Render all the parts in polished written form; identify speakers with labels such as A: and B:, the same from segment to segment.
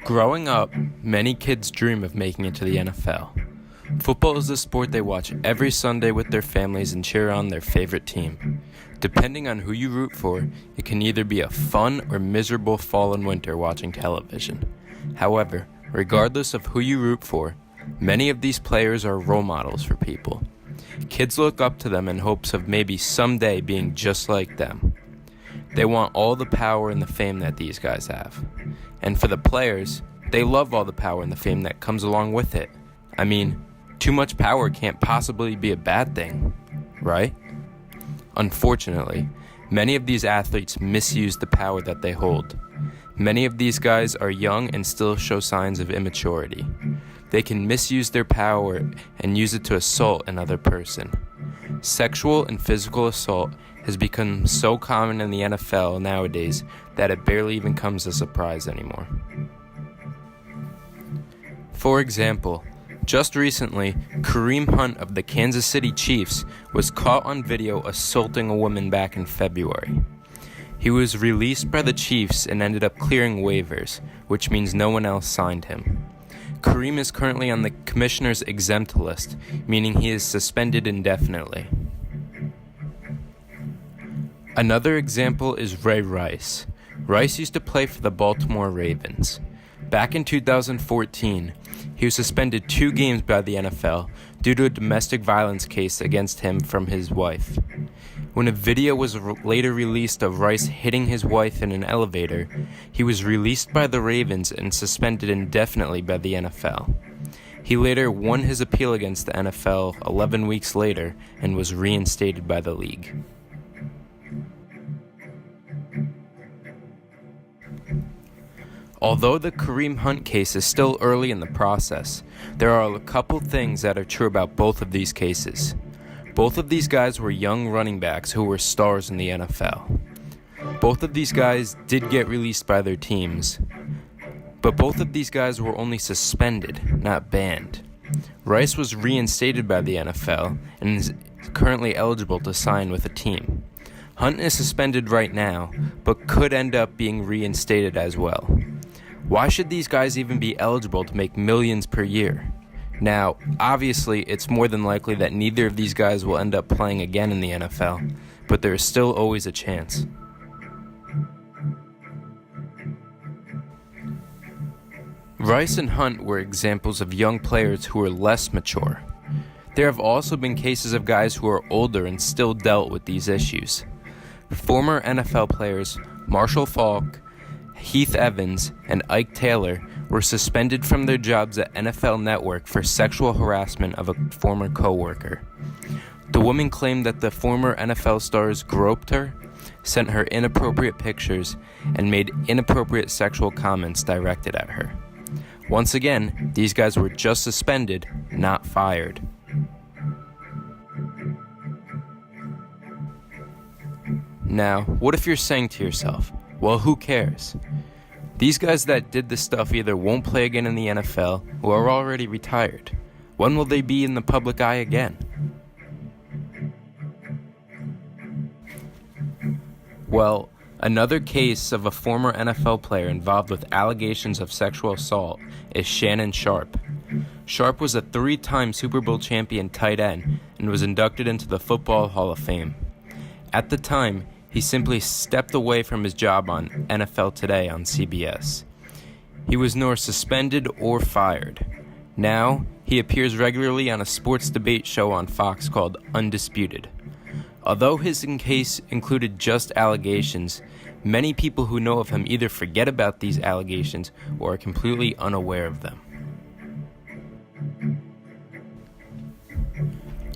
A: Growing up, many kids dream of making it to the NFL. Football is the sport they watch every Sunday with their families and cheer on their favorite team. Depending on who you root for, it can either be a fun or miserable fall and winter watching television. However, regardless of who you root for, many of these players are role models for people. Kids look up to them in hopes of maybe someday being just like them. They want all the power and the fame that these guys have. And for the players, they love all the power and the fame that comes along with it. I mean, too much power can't possibly be a bad thing, right? Unfortunately, many of these athletes misuse the power that they hold. Many of these guys are young and still show signs of immaturity. They can misuse their power and use it to assault another person. Sexual and physical assault has become so common in the NFL nowadays that it barely even comes as a surprise anymore. For example, just recently, Kareem Hunt of the Kansas City Chiefs was caught on video assaulting a woman back in February. He was released by the Chiefs and ended up clearing waivers, which means no one else signed him. Kareem is currently on the commissioner's exempt list, meaning he is suspended indefinitely. Another example is Ray Rice. Rice used to play for the Baltimore Ravens. Back in 2014, he was suspended 2 games by the NFL due to a domestic violence case against him from his wife. When a video was later released of Rice hitting his wife in an elevator, he was released by the Ravens and suspended indefinitely by the NFL. He later won his appeal against the NFL 11 weeks later and was reinstated by the league. Although the Kareem Hunt case is still early in the process, there are a couple things that are true about both of these cases. Both of these guys were young running backs who were stars in the NFL. Both of these guys did get released by their teams, but both of these guys were only suspended, not banned. Rice was reinstated by the NFL and is currently eligible to sign with a team. Hunt is suspended right now, but could end up being reinstated as well. Why should these guys even be eligible to make millions per year? Now, obviously, it's more than likely that neither of these guys will end up playing again in the NFL, but there is still always a chance. Rice and Hunt were examples of young players who were less mature. There have also been cases of guys who are older and still dealt with these issues. Former NFL players Marshall Faulk, Heath Evans, and Ike Taylor were suspended from their jobs at NFL Network for sexual harassment of a former coworker. The woman claimed that the former NFL stars groped her, sent her inappropriate pictures, and made inappropriate sexual comments directed at her. Once again, these guys were just suspended, not fired. Now, what if you're saying to yourself, well, who cares? These guys that did this stuff either won't play again in the NFL or are already retired. When will they be in the public eye again? Well, another case of a former NFL player involved with allegations of sexual assault is Shannon Sharpe. Sharpe was a 3-time Super Bowl champion tight end and was inducted into the Football Hall of Fame. At the time, he simply stepped away from his job on NFL Today on CBS. He was nor suspended or fired. Now, he appears regularly on a sports debate show on Fox called Undisputed. Although his case included just allegations, many people who know of him either forget about these allegations or are completely unaware of them.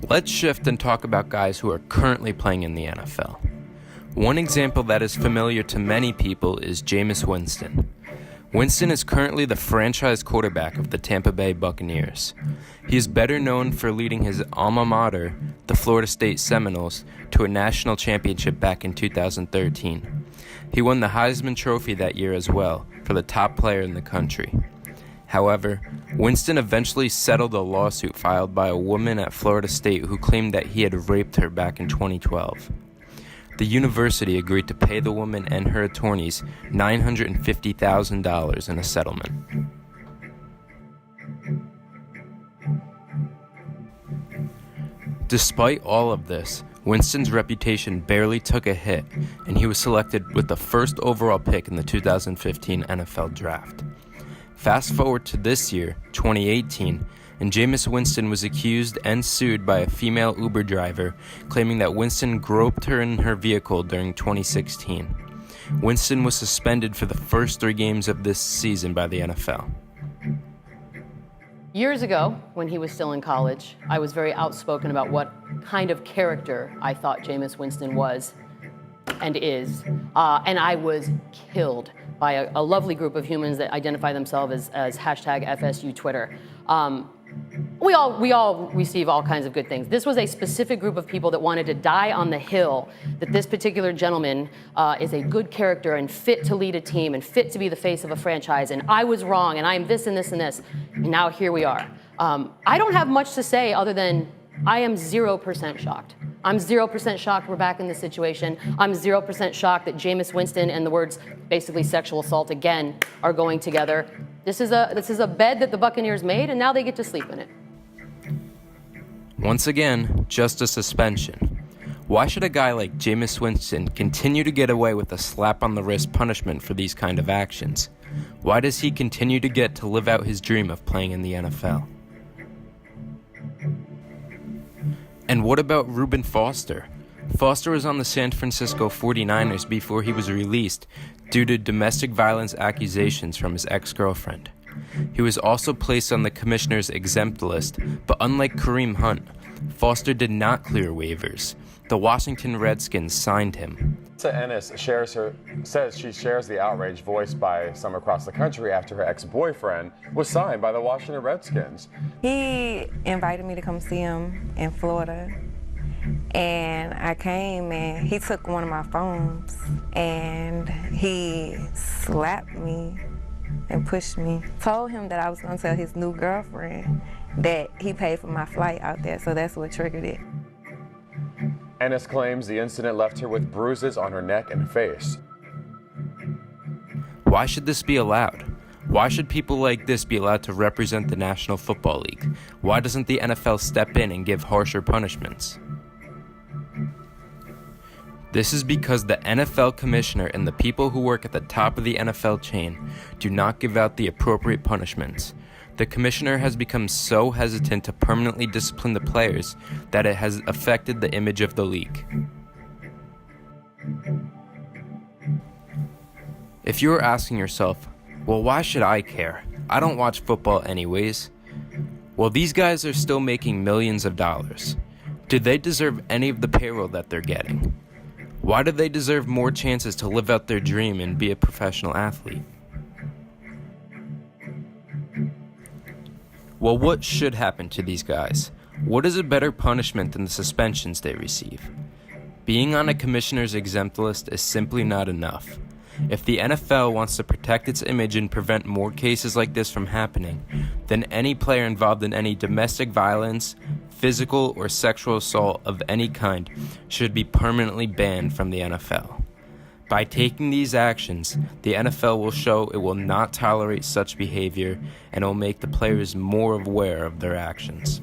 A: Let's shift and talk about guys who are currently playing in the NFL. One example that is familiar to many people is Jameis Winston. Winston is currently the franchise quarterback of the Tampa Bay Buccaneers. He is better known for leading his alma mater, the Florida State Seminoles, to a national championship back in 2013. He won the Heisman Trophy that year as well, for the top player in the country. However, Winston eventually settled a lawsuit filed by a woman at Florida State who claimed that he had raped her back in 2012. The university agreed to pay the woman and her attorneys $950,000 in a settlement. Despite all of this, Winston's reputation barely took a hit, and he was selected with the first overall pick in the 2015 NFL Draft. Fast forward to this year, 2018, and Jameis Winston was accused and sued by a female Uber driver, claiming that Winston groped her in her vehicle during 2016. Winston was suspended for the first 3 games of this season by the NFL.
B: Years ago, when he was still in college, I was very outspoken about what kind of character I thought Jameis Winston was and is. And I was killed by a lovely group of humans that identify themselves as hashtag FSU Twitter. We all receive all kinds of good things. This was a specific group of people that wanted to die on the hill that this particular gentleman is a good character and fit to lead a team and fit to be the face of a franchise, and I was wrong, and I am this and this and this, and now here we are. I don't have much to say other than I am 0% shocked. I'm 0% shocked we're back in this situation. I'm 0% shocked that Jameis Winston and the words basically sexual assault again are going together. This is a bed that the Buccaneers made, and now they get to sleep in it.
A: Once again, just a suspension. Why should a guy like Jameis Winston continue to get away with a slap on the wrist punishment for these kind of actions? Why does he continue to get to live out his dream of playing in the NFL? And what about Reuben Foster? Foster was on the San Francisco 49ers before he was released due to domestic violence accusations from his ex-girlfriend. He was also placed on the commissioner's exempt list, but unlike Kareem Hunt, Foster did not clear waivers. The Washington Redskins signed him.
C: Ennis says she shares the outrage voiced by some across the country after her ex-boyfriend was signed by the Washington Redskins.
D: He invited me to come see him in Florida, and I came and he took one of my phones and he slapped me and pushed me. Told him that I was going to tell his new girlfriend that he paid for my flight out there, so that's what triggered it.
C: Ennis claims the incident left her with bruises on her neck and face.
A: Why should this be allowed? Why should people like this be allowed to represent the National Football League? Why doesn't the NFL step in and give harsher punishments? This is because the NFL commissioner and the people who work at the top of the NFL chain do not give out the appropriate punishments. The commissioner has become so hesitant to permanently discipline the players that it has affected the image of the league. If you are asking yourself, well, why should I care? I don't watch football anyways. Well, these guys are still making millions of dollars. Do they deserve any of the payroll that they're getting? Why do they deserve more chances to live out their dream and be a professional athlete? Well, what should happen to these guys? What is a better punishment than the suspensions they receive? Being on a commissioner's exempt list is simply not enough. If the NFL wants to protect its image and prevent more cases like this from happening, then any player involved in any domestic violence, physical or sexual assault of any kind should be permanently banned from the NFL. By taking these actions, the NFL will show it will not tolerate such behavior and will make the players more aware of their actions.